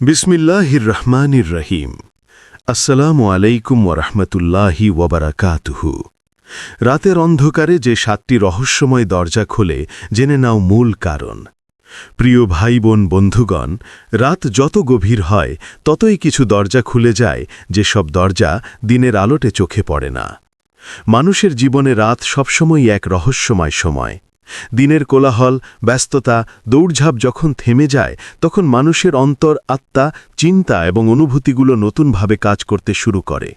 বিসমিল্লাহির রহমানির রহিম। আসসালামু আলাইকুম ওরহমতুল্লাহি ওবরাকাতুহু। রাতের অন্ধকারে যে 7টি রহস্যময় দরজা খোলে জেনে নাও মূল কারণ। প্রিয় ভাই বোন বন্ধুগণ, রাত যত গভীর হয় ততই কিছু দরজা খুলে যায়, যেসব দরজা দিনের আলোতে চোখে পড়ে না। মানুষের জীবনে রাত সবসময়ই এক রহস্যময় সময়। দিনের কোলাহল, ব্যস্ততা, দৌড়ঝাঁপ যখন থেমে যায়, তখন মানুষের অন্তর, আত্মা, চিন্তা এবং অনুভূতিগুলো নতুনভাবে কাজ করতে শুরু করে।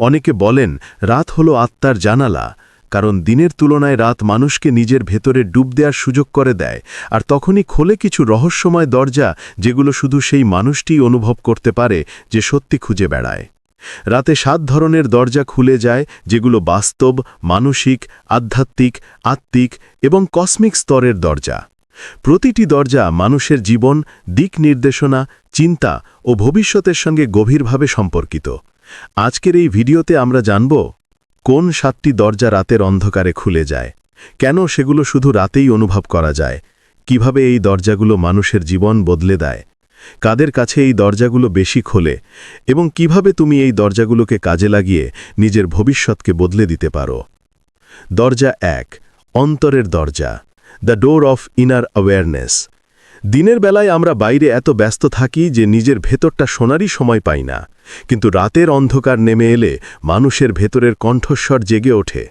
অনেকে বলেন রাত হলো আত্মার জানালা, কারণ দিনের তুলনায় রাত মানুষকে নিজের ভেতরে ডুব দেওয়ার সুযোগ করে দেয়, আর তখনই খোলে কিছু রহস্যময় দরজা, যেগুলো শুধু সেই মানুষটিই অনুভব করতে পারে যে সত্যি খুঁজে বেড়ায়। রাতে 7 ধরনের দরজা খুলে যায়, যেগুলো বাস্তব, মানসিক, আধ্যাত্মিক, আত্মিক এবং কসমিক স্তরের দরজা। প্রতিটি দরজা মানুষের জীবন, দিক নির্দেশনা, চিন্তা ও ভবিষ্যতের সঙ্গে গভীরভাবে সম্পর্কিত। আজকের এই ভিডিওতে আমরা জানব কোন 7টি দরজা রাতের অন্ধকারে খুলে যায়, কেন সেগুলো শুধু রাতেই অনুভব করা যায়, কিভাবে এই দরজাগুলো মানুষের জীবন বদলে দেয়, কাদের কাছে এই দরজাগুলো বেশি খোলে, এবং কিভাবে তুমি এই দরজাগুলোকে কাজে লাগিয়ে নিজের ভবিষ্যৎকে বদলে দিতে পারো। দরজা 1, অন্তরের দরজা, the door of inner awareness. দিনের বেলায় আমরা বাইরে এত ব্যস্ত থাকি যে নিজের ভেতরটা শোনারই সময় পাই না, কিন্তু রাতের অন্ধকার নেমে এলে মানুষের ভেতরের কণ্ঠস্বর জেগে ওঠে।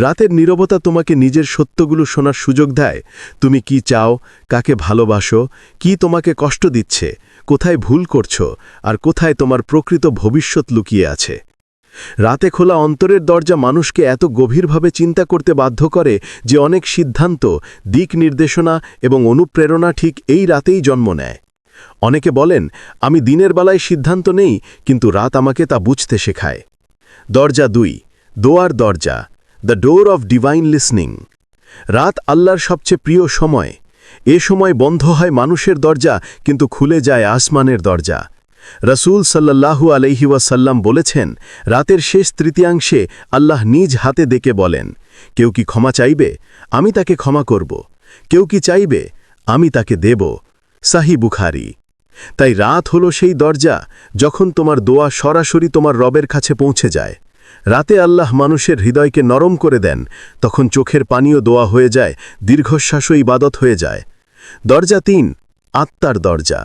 রাতের নীরবতা তোমাকে নিজের সত্যগুলো শোনার সুযোগ দেয়। তুমি কি চাও, কাকে ভালোবাসো, কি তোমাকে কষ্ট দিচ্ছে, কোথায় ভুল করছো, আর কোথায় তোমার প্রকৃত ভবিষ্যৎ লুকিয়ে আছে। রাতে খোলা অন্তরের দরজা মানুষকে এত গভীরভাবে চিন্তা করতে বাধ্য করে যে অনেক সিদ্ধান্ত, দিক নির্দেশনা এবং অনুপ্রেরণা ঠিক এই রাতেই জন্ম নেয়। অনেকে বলেন, আমি দিনের বেলায় সিদ্ধান্ত নেই, কিন্তু রাত আমাকে তা বুঝতে শেখায়। দরজা 2, দোয়ার দরজা, the door of divine listening. রাত আল্লাহর সবচেয়ে প্রিয় সময়। এ সময় বন্ধ হয় মানুষের দরজা, কিন্তু খুলে যায় আসমানের দরজা। রাসূল সাল্লাল্লাহু আলাইহি ওয়াসাল্লাম বলেছেন, রাতের শেষ তৃতীয়াংশে আল্লাহ নিজ হাতে ডেকে বলেন, কেউ কি ক্ষমা চাইবে, আমি তাকে ক্ষমা করব। কেউ কি চাইবে, আমি তাকে দেব। সাহিহ বুখারী। তাই রাত হলো সেই দরজা, যখন তোমার দোয়া সরাসরি তোমার রবের কাছে পৌঁছে যায়। রাতে আল্লাহ মানুষের হৃদয়কে নরম করে দেন, তখন চোখের পানিও দোয়া হয়ে যায়, দীর্ঘশ্বাসও ইবাদত হয়ে যায়। দরজা 3, আত্মার দরজা,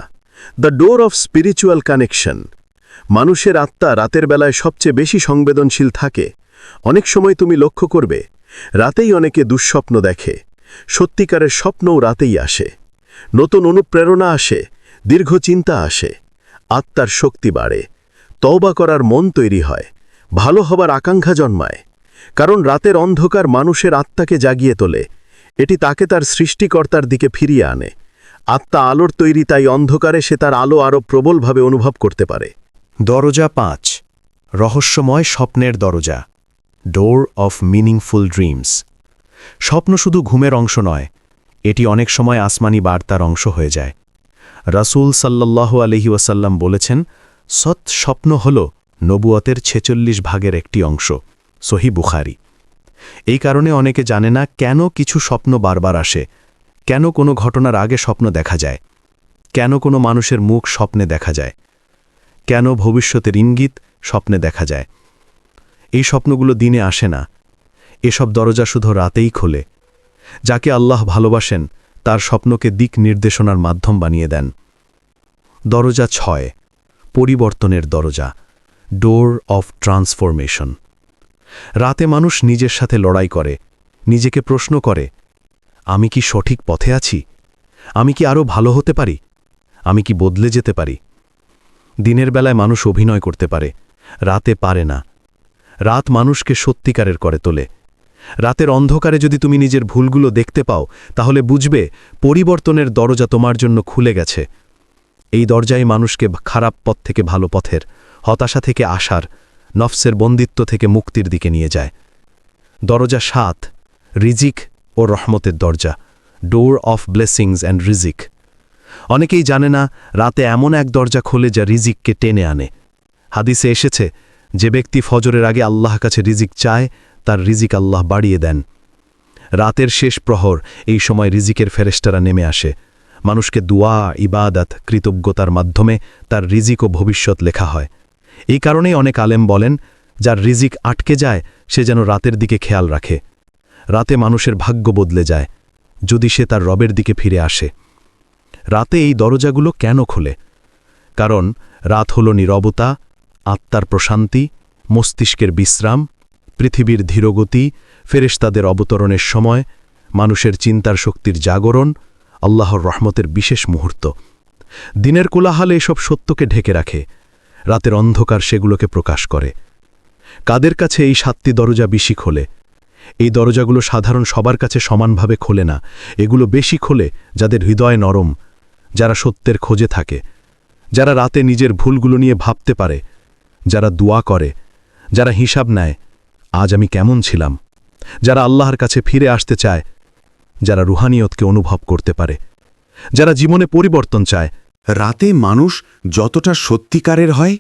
the door of spiritual connection. মানুষের আত্মা রাতের বেলায় সবচেয়ে বেশি সংবেদনশীল থাকে। অনেক সময় তুমি লক্ষ্য করবে, রাতেই অনেকে দুঃস্বপ্ন দেখে। সত্যিকারের স্বপ্নও রাতেই আসে। নতুন অনুপ্রেরণা আসে, দীর্ঘ চিন্তা আসে, আত্মার শক্তি বাড়ে, তওবা করার মন তৈরি হয়, ভালো হবার আকাঙ্ক্ষা জন্মায়। কারণ রাতের অন্ধকার মানুষের আত্মাকে জাগিয়ে তোলে, এটি তাকে তার সৃষ্টিকর্তার দিকে ফিরিয়ে আনে। আত্মা আলোর তৈরি, তাই অন্ধকারে সে তার আলো আরও প্রবলভাবে অনুভব করতে পারে। দরজা 5, রহস্যময় স্বপ্নের দরজা, ডোর অফ মিনিংফুল ড্রিমস। স্বপ্ন শুধু ঘুমের অংশ নয়, এটি অনেক সময় আসমানি বার্তার অংশ হয়ে যায়। রাসূল সাল্লাল্লাহু আলাইহি ওয়াসাল্লাম বলেছেন, সৎ স্বপ্ন হল নবুয়তের 46 ভাগের একটি অংশ। সহিহ বুখারী। এই কারণে অনেকে জানে না কেন কিছু স্বপ্ন বারবার আসে, কেন কোনো ঘটনার আগে স্বপ্ন দেখা যায়, কেন কোনো মানুষের মুখ স্বপ্নে দেখা যায়, কেন ভবিষ্যতের ইঙ্গিত স্বপ্নে দেখা যায়। এই স্বপ্নগুলো দিনে আসে না, এসব দরজা শুধু রাতেই খোলে। যাকে আল্লাহ ভালোবাসেন তার স্বপ্নকে দিক নির্দেশনার মাধ্যম বানিয়ে দেন। দরজা 6, পরিবর্তনের দরজা, ডোর অফ ট্রান্সফরমেশন। রাতে মানুষ নিজের সাথে লড়াই করে, নিজেকে প্রশ্ন করে, আমি কি সঠিক পথে আছি, আমি কি আরও ভালো হতে পারি, আমি কি বদলে যেতে পারি। দিনের বেলায় মানুষ অভিনয় করতে পারে, রাতে পারে না। রাত মানুষকে সত্যিকারের করে তোলে। রাতের অন্ধকারে যদি তুমি নিজের ভুলগুলো দেখতে পাও, তাহলে বুঝবে পরিবর্তনের দরজা তোমার জন্য খুলে গেছে। এই দরজাই মানুষকে খারাপ পথ থেকে ভালো পথের, হতাশা থেকে আশার, নফসের বন্দিত্ব থেকে মুক্তির দিকে নিয়ে যায়। দরজা 7, রিজিক ও রহমতের দরজা, ডোর অফ ব্লেসিংস অ্যান্ড রিজিক। অনেকেই জানে না রাতে এমন এক দরজা খোলে যা রিজিককে টেনে আনে। হাদিসে এসেছে, যে ব্যক্তি ফজরের আগে আল্লাহ কাছে রিজিক চায়, তার রিজিক আল্লাহ বাড়িয়ে দেন। রাতের শেষ প্রহর, এই সময় রিজিকের ফেরেশতারা নেমে আসে। মানুষকে দুয়া ইবাদত কৃতজ্ঞতার মাধ্যমে তার রিজিক ও ভবিষ্যৎ লেখা হয়। এই কারণেই অনেক আলেম বলেন, যার রিজিক আটকে যায় সে যেন রাতের দিকে খেয়াল রাখে। রাতে মানুষের ভাগ্য বদলে যায় যদি সে তার রবের দিকে ফিরে আসে। রাতে এই দরজাগুলো কেন খোলে? কারণ রাত হল নীরবতা, আত্মার প্রশান্তি, মস্তিষ্কের বিশ্রাম, পৃথিবীর ধীরগতি, ফেরেশতাদের অবতরণের সময়, মানুষের চিন্তার শক্তির জাগরণ, আল্লাহর রহমতের বিশেষ মুহূর্ত। দিনের কোলাহলে এসব সত্যকে ঢেকে রাখে, রাতের অন্ধকার সেগুলোকে প্রকাশ করে। কাদের কাছে এই 7টি দরজা বেশি খোলে? এই দরজাগুলো সাধারণ সবার কাছে সমানভাবে খোলে না। এগুলো বেশি খোলে যাদের হৃদয় নরম, যারা সত্যের খোঁজে থাকে, যারা রাতে নিজের ভুলগুলো নিয়ে ভাবতে পারে, যারা দোয়া করে, যারা হিসাব নেয় আজ আমি কেমন ছিলাম, যারা আল্লাহর কাছে ফিরে আসতে চায়, যারা রুহানিয়তকে অনুভব করতে পারে, যারা জীবনে পরিবর্তন চায়। রাতে মানুষ যতটা সত্যিকারের হয়,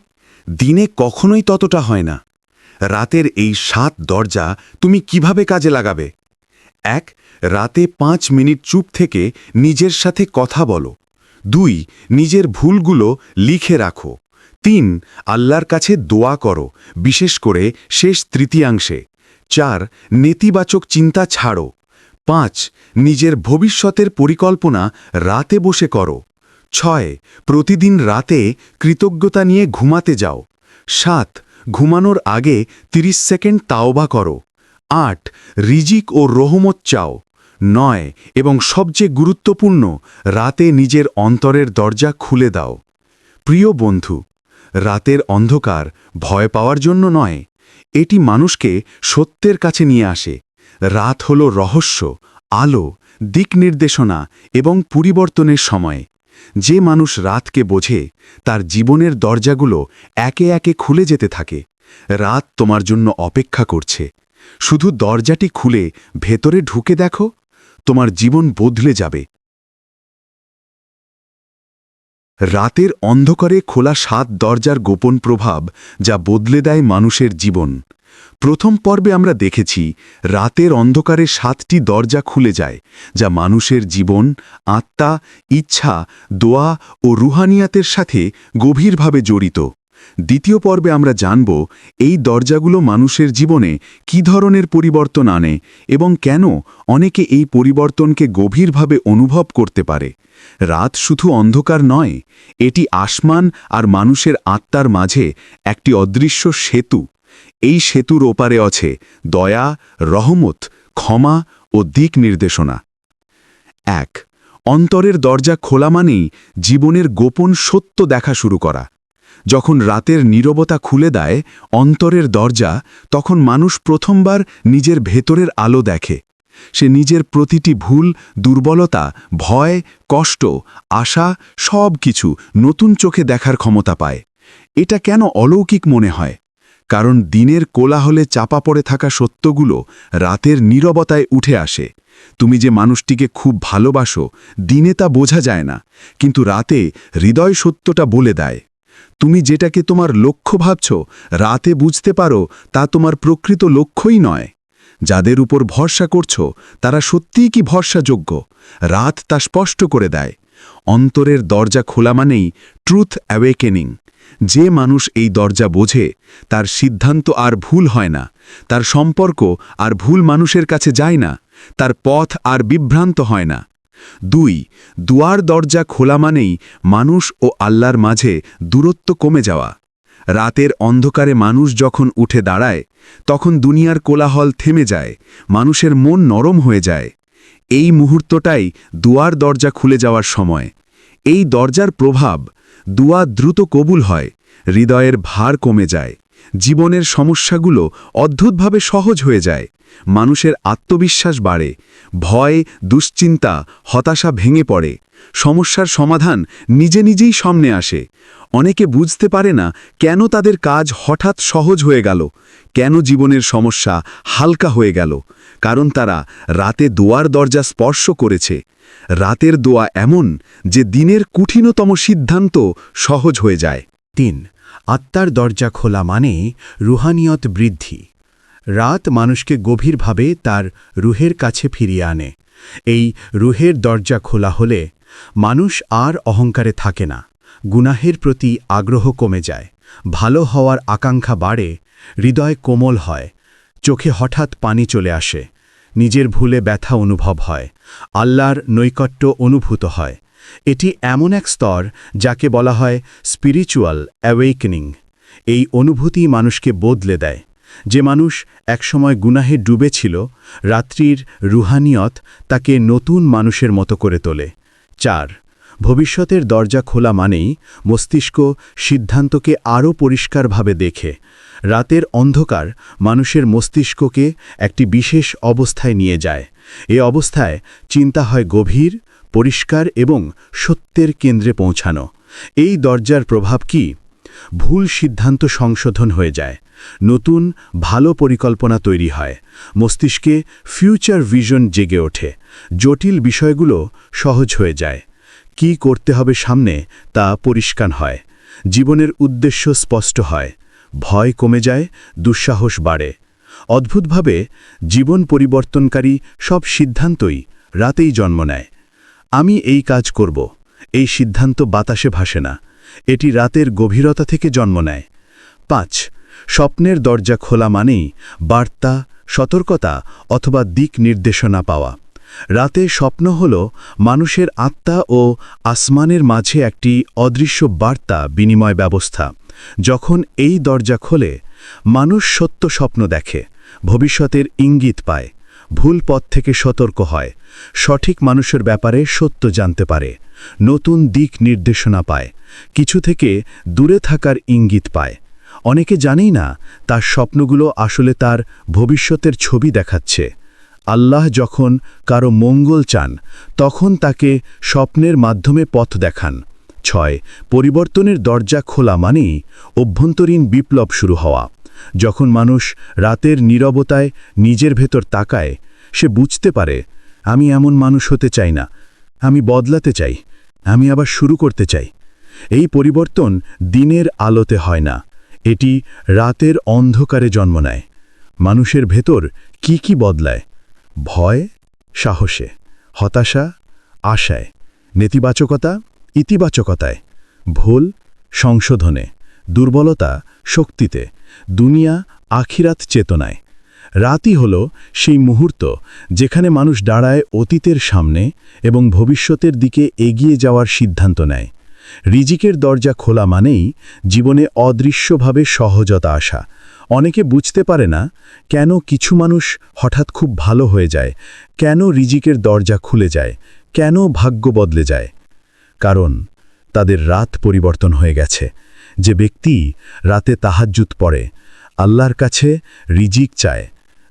দিনে কখনোই ততটা হয় না। রাতের এই 7 দরজা তুমি কিভাবে কাজে লাগাবে? 1. রাতে 5 মিনিট চুপ থেকে নিজের সাথে কথা বলো। 2. নিজের ভুলগুলো লিখে রাখো। 3. আল্লাহর কাছে দোয়া করো, বিশেষ করে শেষ তৃতীয়াংশে। 4. নেতিবাচক চিন্তা ছাড়ো। 5. নিজের ভবিষ্যতের পরিকল্পনা রাতে বসে করো। 6. প্রতিদিন রাতে কৃতজ্ঞতা নিয়ে ঘুমাতে যাও। 7. ঘুমানোর আগে 30 সেকেন্ড তাওবা করো। 8. রিজিক ও রহমত চাও। 9. এবং সবচেয়ে গুরুত্বপূর্ণ, রাতে নিজের অন্তরের দরজা খুলে দাও। প্রিয় বন্ধু, রাতের অন্ধকার ভয় পাওয়ার জন্য নয়, এটি মানুষকে সত্যের কাছে নিয়ে আসে। রাত হল রহস্য, আলো, দিক নির্দেশনা এবং পরিবর্তনের সময়। যে মানুষ রাতকে বোঝে তার জীবনের দরজাগুলো একে একে খুলে যেতে থাকে। রাত তোমার জন্য অপেক্ষা করছে। শুধু দরজাটি খুলে ভেতরে ঢুকে দেখো, তোমার জীবন বদলে যাবে। রাতের অন্ধকারে খোলা 7 দরজার গোপন প্রভাব যা বদলে দেয় মানুষের জীবন। প্রথম পর্বে আমরা দেখেছি রাতের অন্ধকারে 7টি দরজা খুলে যায়, যা মানুষের জীবন, আত্মা, ইচ্ছা, দোয়া ও রুহানিয়াতের সাথে গভীরভাবে জড়িত। দ্বিতীয় পর্বে আমরা জানব এই দরজাগুলো মানুষের জীবনে কী ধরনের পরিবর্তন আনে এবং কেন অনেকে এই পরিবর্তনকে গভীরভাবে অনুভব করতে পারে। রাত শুধু অন্ধকার নয়, এটি আসমান আর মানুষের আত্মার মাঝে একটি অদৃশ্য সেতু। এই সেতুর ওপারে আছে দয়া, রহমত, ক্ষমা ও দিক নির্দেশনা। 1. অন্তরের দরজা খোলা মানেই জীবনের গোপন সত্য দেখা শুরু করা। যখন রাতের নীরবতা খুলে দেয় অন্তরের দরজা, তখন মানুষ প্রথমবার নিজের ভেতরের আলো দেখে। সে নিজের প্রতিটি ভুল, দুর্বলতা, ভয়, কষ্ট, আশা সব কিছু নতুন চোখে দেখার ক্ষমতা পায়। এটা কেন অলৌকিক মনে হয়? কারণ দিনের কোলাহলে চাপা পড়ে থাকা সত্যগুলো রাতের নীরবতায় উঠে আসে। তুমি যে মানুষটিকে খুব ভালোবাসো, দিনে তা বোঝা যায় না, কিন্তু রাতে হৃদয় সত্যটা বলে দেয়। তুমি যেটাকে তোমার লক্ষ্য ভাবছ, রাতে বুঝতে পারো তা তোমার প্রকৃত লক্ষ্যই নয়। যাদের উপর ভরসা করছ তারা সত্যিই কি ভরসাযোগ্য? রাত তা স্পষ্ট করে দেয়। অন্তরের দরজা খোলা মানেই ট্রুথ অ্যাওয়েকেনিং। যে মানুষ এই দরজা বোঝে তার সিদ্ধান্ত আর ভুল হয় না, তার সম্পর্ক আর ভুল মানুষের কাছে যায় না, তার পথ আর বিভ্রান্ত হয় না। 2. দুয়ার দরজা খোলা মানেই মানুষ ও আল্লাহর মাঝে দূরত্ব কমে যাওয়া। রাতের অন্ধকারে মানুষ যখন উঠে দাঁড়ায় তখন দুনিয়ার কোলাহল থেমে যায়, মানুষের মন নরম হয়ে যায়। এই মুহূর্তটাই দুয়ার দরজা খুলে যাওয়ার সময়। এই দরজার প্রভাব, দুয়া দ্রুত কবুল হয়, হৃদয়ের ভার কমে যায়, জীবনের সমস্যাগুলো অদ্ভুতভাবে সহজ হয়ে যায়, মানুষের আত্মবিশ্বাস বাড়ে, ভয়, দুশ্চিন্তা, হতাশা ভেঙে পড়ে, সমস্যার সমাধান নিজে নিজেই সামনে আসে। অনেকে বুঝতে পারে না কেন তাদের কাজ হঠাৎ সহজ হয়ে গেল, কেন জীবনের সমস্যা হালকা হয়ে গেল, কারণ তারা রাতে দোয়ার দরজা স্পর্শ করেছে। রাতের দোয়া এমন যে দিনের কঠিনতম সিদ্ধান্ত সহজ হয়ে যায়। 3. আত্মার দরজা খোলা মানে রুহানিয়ত বৃদ্ধি। রাত মানুষকে গভীরভাবে তার রুহের কাছে ফিরিয়ে আনে। এই রুহের দরজা খোলা হলে মানুষ আর অহংকারে থাকে না, গুনাহের প্রতি আগ্রহ কমে যায়, ভালো হওয়ার আকাঙ্ক্ষা বাড়ে, হৃদয় কোমল হয়, চোখে হঠাৎ পানি চলে আসে, নিজের ভুলে ব্যথা অনুভব হয়, আল্লাহর নৈকট্য অনুভূত হয়। এটি এমন এক স্তর যাকে বলা হয় স্পিরিচুয়াল অ্যাওয়েকেনিং। এই অনুভূতি মানুষকে বদলে দেয়। যে মানুষ একসময় গুনাহে ডুবেছিল, রাত্রির রুহানিয়ত তাকে নতুন মানুষের মতো করে তোলে। 4. ভবিষ্যতের দরজা খোলা মানেই মস্তিষ্ক সিদ্ধান্তকে আরও পরিষ্কারভাবে দেখে। রাতের অন্ধকার মানুষের মস্তিষ্ককে একটি বিশেষ অবস্থায় নিয়ে যায়। এ অবস্থায় চিন্তা হয় গভীর, পরিষ্কার এবং সত্যের কেন্দ্রে পৌঁছানো। এই দরজার প্রভাব কি? ভুল সিদ্ধান্ত সংশোধন হয়ে যায়, নতুন ভালো পরিকল্পনা তৈরি হয়, মস্তিষ্কে ফিউচার ভিশন জেগে ওঠে, জটিল বিষয়গুলো সহজ হয়ে যায়, কি করতে হবে সামনে তা পরিষ্কার হয়, জীবনের উদ্দেশ্য স্পষ্ট হয়, ভয় কমে যায়, দুঃসাহস বাড়ে। অদ্ভুতভাবে জীবন পরিবর্তনকারী সব সিদ্ধান্তই রাতেই জন্ম নেয়। আমি এই কাজ করব, এই সিদ্ধান্ত বাতাসে ভাসে না, এটি রাতের গভীরতা থেকে জন্ম নেয়। 5. স্বপ্নের দরজা খোলা মানেই বার্তা, সতর্কতা অথবা দিক নির্দেশনা পাওয়া। রাতে স্বপ্ন হল মানুষের আত্মা ও আসমানের মাঝে একটি অদৃশ্য বার্তা বিনিময় ব্যবস্থা। যখন এই দরজা খোলে, মানুষ সত্য স্বপ্ন দেখে, ভবিষ্যতের ইঙ্গিত পায়, ভুল পথ থেকে সতর্ক হয়, সঠিক মানুষের ব্যাপারে সত্য জানতে পারে, নতুন দিক নির্দেশনা পায়, কিছু থেকে দূরে থাকার ইঙ্গিত পায়। অনেকে জানেই না তার স্বপ্নগুলো আসলে তার ভবিষ্যতের ছবি দেখাচ্ছে। আল্লাহ যখন কারো মঙ্গল চান, তখন তাকে স্বপ্নের মাধ্যমে পথ দেখান। 6. পরিবর্তনের দরজা খোলা মানেই অভ্যন্তরীণ বিপ্লব শুরু হওয়া। যখন মানুষ রাতের নীরবতায় নিজের ভেতর তাকায়, সে বুঝতে পারে, আমি এমন মানুষ হতে চাই না, আমি বদলাতে চাই, আমি আবার শুরু করতে চাই। এই পরিবর্তন দিনের আলোতে হয় না, এটি রাতের অন্ধকারে জন্ম নেয়। মানুষের ভেতর কি কি বদলায়? ভয় সাহসে, হতাশা আশায়, নেতিবাচকতা ইতিবাচকতায়, ভুল সংশোধনে, দুর্বলতা শক্তিতে, দুনিয়া আখিরাত চেতনায়। রাতই হল সেই মুহূর্ত যেখানে মানুষ দাঁড়ায় অতীতের সামনে এবং ভবিষ্যতের দিকে এগিয়ে যাওয়ার সিদ্ধান্ত নেয়। রিজিকের দরজা খোলা মানেই জীবনে অদৃশ্যভাবে সহজতা আসা। অনেকে বুঝতে পারে না কেন কিছু মানুষ হঠাৎ খুব ভালো হয়ে যায়, কেন রিজিকের দরজা খুলে যায়, কেন ভাগ্য বদলে যায়। কারণ তাদের রাত পরিবর্তন হয়ে গেছে। যে ব্যক্তি রাতে তাহাজ্জুদ পড়ে, আল্লাহর কাছে রিজিক চায়,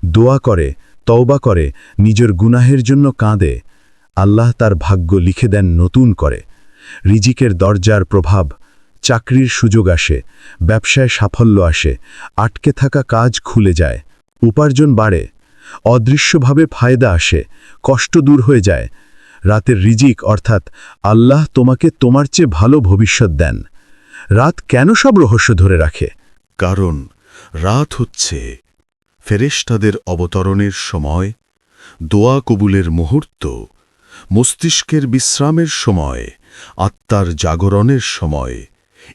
দোয়া করে, তওবা করে, নিজের গুনাহের জন্য কাঁদে, আল্লাহ তার ভাগ্য লিখে দেন নতুন করে। রিজিকের দরজার প্রভাব: চাকরির সুযোগ আসে, ব্যবসায় সাফল্য আসে, আটকে থাকা কাজ খুলে যায়, উপার্জন বাড়ে, অদৃশ্যভাবে ফায়দা আসে, কষ্ট দূর হয়ে যায়। রাতের রিজিক অর্থাৎ আল্লাহ তোমাকে তোমার চেয়ে ভালো ভবিষ্যৎ দেন। রাত কেন সব রহস্য ধরে রাখে? কারণ রাত হচ্ছে ফেরেশতাদের অবতরণের সময়, দোয়া কবুলের মুহূর্ত, মস্তিষ্কের বিশ্রামের সময়, আত্মার জাগরণের সময়,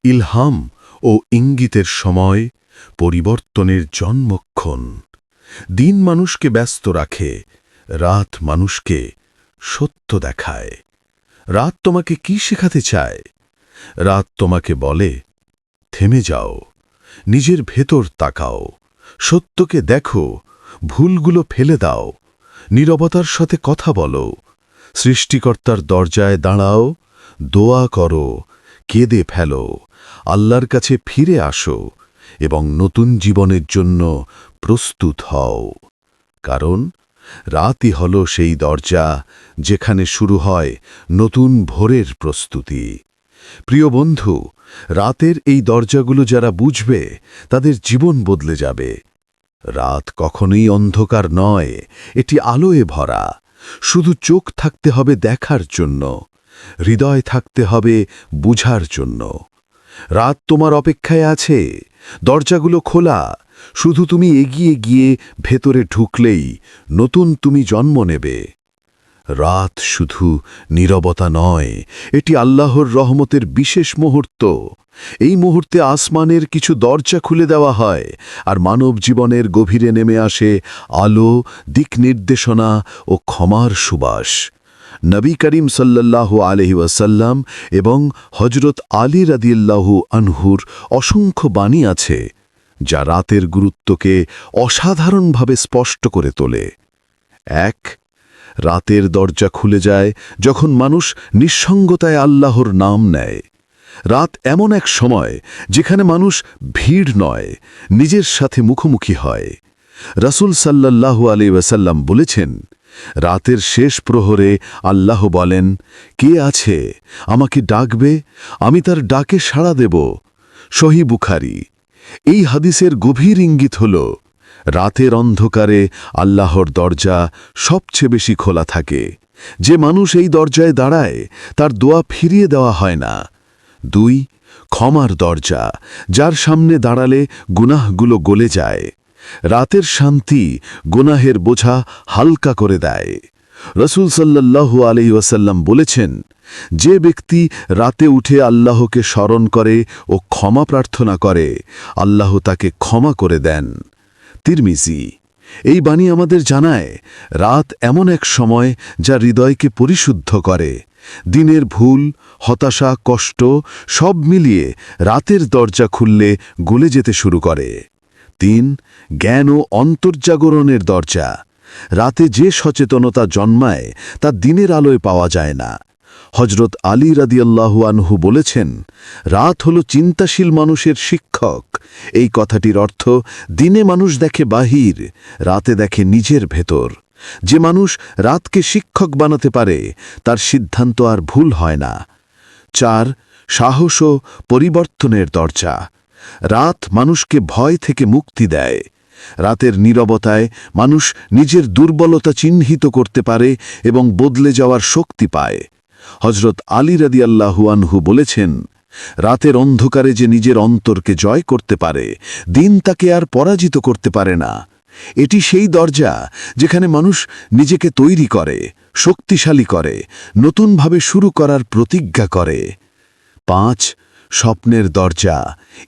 ইলহাম ও ইঙ্গিতের সময়, পরিবর্তনের জন্মক্ষণ। দিন মানুষকে ব্যস্ত রাখে, রাত মানুষকে সত্য দেখায়। রাত তোমাকে কি শেখাতে চায়? রাত তোমাকে বলে, থেমে যাও, নিজের ভেতর তাকাও, সত্যকে দেখো, ভুলগুলো ফেলে দাও, নীরবতার সাথে কথা বলো, সৃষ্টিকর্তার দরজায় দাঁড়াও, দোয়া করো, কেঁদে ফেলো, আল্লাহর কাছে ফিরে আসো এবং নতুন জীবনের জন্য প্রস্তুত হও। কারণ রাতই হল সেই দরজা যেখানে শুরু হয় নতুন ভোরের প্রস্তুতি। প্রিয় বন্ধু, রাতের এই দরজাগুলো যারা বুঝবে তাদের জীবন বদলে যাবে। রাত কখনোই অন্ধকার নয়, এটি আলোয় ভরা। শুধু চোখ থাকতে হবে দেখার জন্য, হৃদয় থাকতে হবে বুঝার জন্য। রাত তোমার অপেক্ষায় আছে, দরজাগুলো খোলা, শুধু তুমি এগিয়ে গিয়ে ভেতরে ঢুকলেই নতুন তুমি জন্ম নেবে। রাত শুধু নীরবতা নয়, এটি আল্লাহর রহমতের বিশেষ মুহূর্ত। এই মুহূর্তে আসমানের কিছু দরজা খুলে দেওয়া হয়, আর মানব জীবনের গভীরে নেমে আসে আলো, দিক নির্দেশনা ও ক্ষমার সুবাস। নবী করিম সাল্লাল্লাহু আলাইহি ওয়াসাল্লাম এবং হজরত আলী রাদিয়াল্লাহু আনহুর অসংখ্য বাণী আছে, যা রাতের গুরুত্বকে অসাধারণভাবে স্পষ্ট করে তোলে। 1. রাতের দরজা খুলে যায় যখন মানুষ নিঃসঙ্গতায় আল্লাহর নাম নেয়। রাত এমন এক সময় যেখানে মানুষ ভিড় নয়, নিজের সাথে মুখোমুখি হয়। রাসূল সাল্লাল্লাহু আলাইহি ওয়াসাল্লাম বলেছেন, রাতের শেষ প্রহরে আল্লাহ বলেন, কে আছে আমাকে ডাকবে, আমি তার ডাকে সাড়া দেব। সহিহ বুখারী। এই হাদিসের গভীর ইঙ্গিত হল, রাতের অন্ধকারে আল্লাহর দরজা সবচেয়ে বেশি খোলা থাকে। যে মানুষ এই দরজায় দাঁড়ায় তার দোয়া ফিরিয়ে দেওয়া হয় না। 2. ক্ষমার দরজা, যার সামনে দাঁড়ালে গুনাহগুলো গলে যায়। রাতের শান্তি গুনাহের বোঝা হালকা করে দেয়। রাসূল সাল্লাল্লাহু আলাইহি ওয়াসাল্লাম বলেছেন, যে ব্যক্তি রাতে উঠে আল্লাহকে স্মরণ করে ও ক্ষমা প্রার্থনা করে, আল্লাহ তাকে ক্ষমা করে দেন। তিরমিজি। এই বাণী আমাদের জানায়, রাত এমন এক সময় যা হৃদয়কে পরিশুদ্ধ করে। দিনের ভুল, হতাশা, কষ্ট সব মিলিয়ে রাতের দরজা খুললে গলে যেতে শুরু করে। 3. জ্ঞান ও অন্তর্জাগরণের দরজা। রাতে যে সচেতনতা জন্মায় তা দিনের আলোয় পাওয়া যায় না। হজরত আলী রাদিয়াল্লাহু আনহু বলেছেন, রাত হল চিন্তাশীল মানুষের শিক্ষক। এই কথাটির অর্থ, দিনে মানুষ দেখে বাহির, রাতে দেখে নিজের ভেতর। যে মানুষ রাতকে শিক্ষক বানাতে পারে তার সিদ্ধান্ত আর ভুল হয় না। 4. সাহস ও পরিবর্তনের দরজা। রাত মানুষকে ভয় থেকে মুক্তি দেয়। রাতের নীরবতায় মানুষ নিজের দুর্বলতা চিহ্নিত করতে পারে এবং বদলে যাওয়ার শক্তি পায়। হজরত আলী রাদিয়াল্লাহু আনহু বলেছেন, রাতের অন্ধকারে যে নিজের অন্তরকে জয় করতে পারে, দিন তাকে আর পরাজিত করতে পারে না। এটি সেই দরজা যেখানে মানুষ নিজেকে তৈরি করে, শক্তিশালী করে, নতুনভাবে শুরু করার প্রতিজ্ঞা করে। 5. স্বপ্নের দরজা,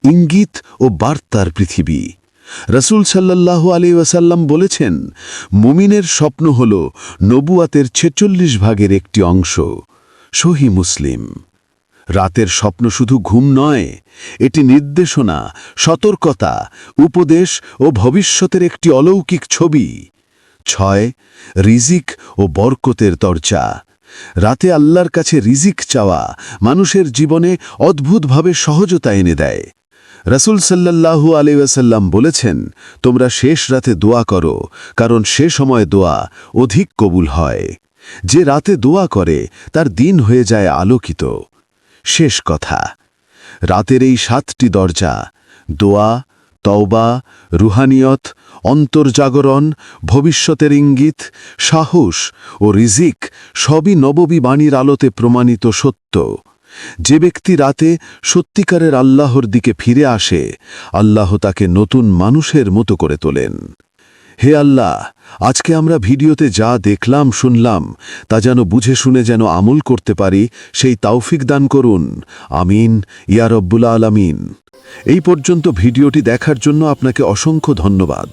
ইঙ্গিত ও বার্তার পৃথিবী। রাসূল সাল্লাল্লাহু আলাইহি ওয়াসাল্লাম বলেছেন, মুমিনের স্বপ্ন হল নবুয়াতের 46 ভাগের একটি অংশ। সহিহ মুসলিম। রাতের স্বপ্ন শুধু ঘুম নয়, এটি নির্দেশনা, সতর্কতা, উপদেশ ও ভবিষ্যতের একটি অলৌকিক ছবি। 6. রিজিক ও বরকতের দরজা। রাতে আল্লাহর কাছে রিজিক চাওয়া মানুষের জীবনে অদ্ভুতভাবে সহজতা এনে দেয়। রাসূল সাল্লাল্লাহু আলাইহি ওয়াসাল্লাম বলেছেন, তোমরা শেষ রাতে দোয়া করো, কারণ সে সময় দোয়া অধিক কবুল হয়। যে রাতে দোয়া করে তার দিন হয়ে যায় আলোকিত। শেষ কথা, রাতের এই 7টি দরজা, দোয়া, তওবা, রুহানিয়ত, অন্তর্জাগরণ, ভবিষ্যতের ইঙ্গিত, সাহস ও রিজিক সবই নববী বাণীর আলোতে প্রমাণিত সত্য। যে ব্যক্তি রাতে সত্যিকারের আল্লাহর দিকে ফিরে আসে, আল্লাহ তাকে নতুন মানুষের মতো করে তোলেন। হে আল্লাহ, আজকে আমরা ভিডিওতে যা দেখলাম শুনলাম তা যেন বুঝে শুনে যেন আমল করতে পারি, সেই তৌফিক দান করুন। আমিন ইয়া রব্বুল আলামিন। এই পর্যন্ত ভিডিওটি দেখার জন্য আপনাকে অসংখ্য ধন্যবাদ।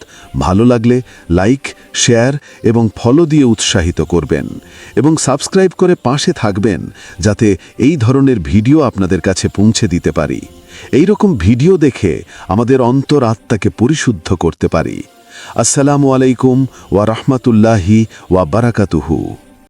ভালো লাগলে লাইক, শেয়ার এবং ফলো দিয়ে উৎসাহিত করবেন এবং সাবস্ক্রাইব করে পাশে থাকবেন, যাতে এই ধরনের ভিডিও আপনাদের কাছে পৌঁছে দিতে পারি। এই রকম ভিডিও দেখে আমাদের অন্তর আত্মাকে পরিশুদ্ধ করতে পারি। আসসালামু আলাইকুম ওয়া রাহমাতুল্লাহি ওয়া বারাকাতুহু।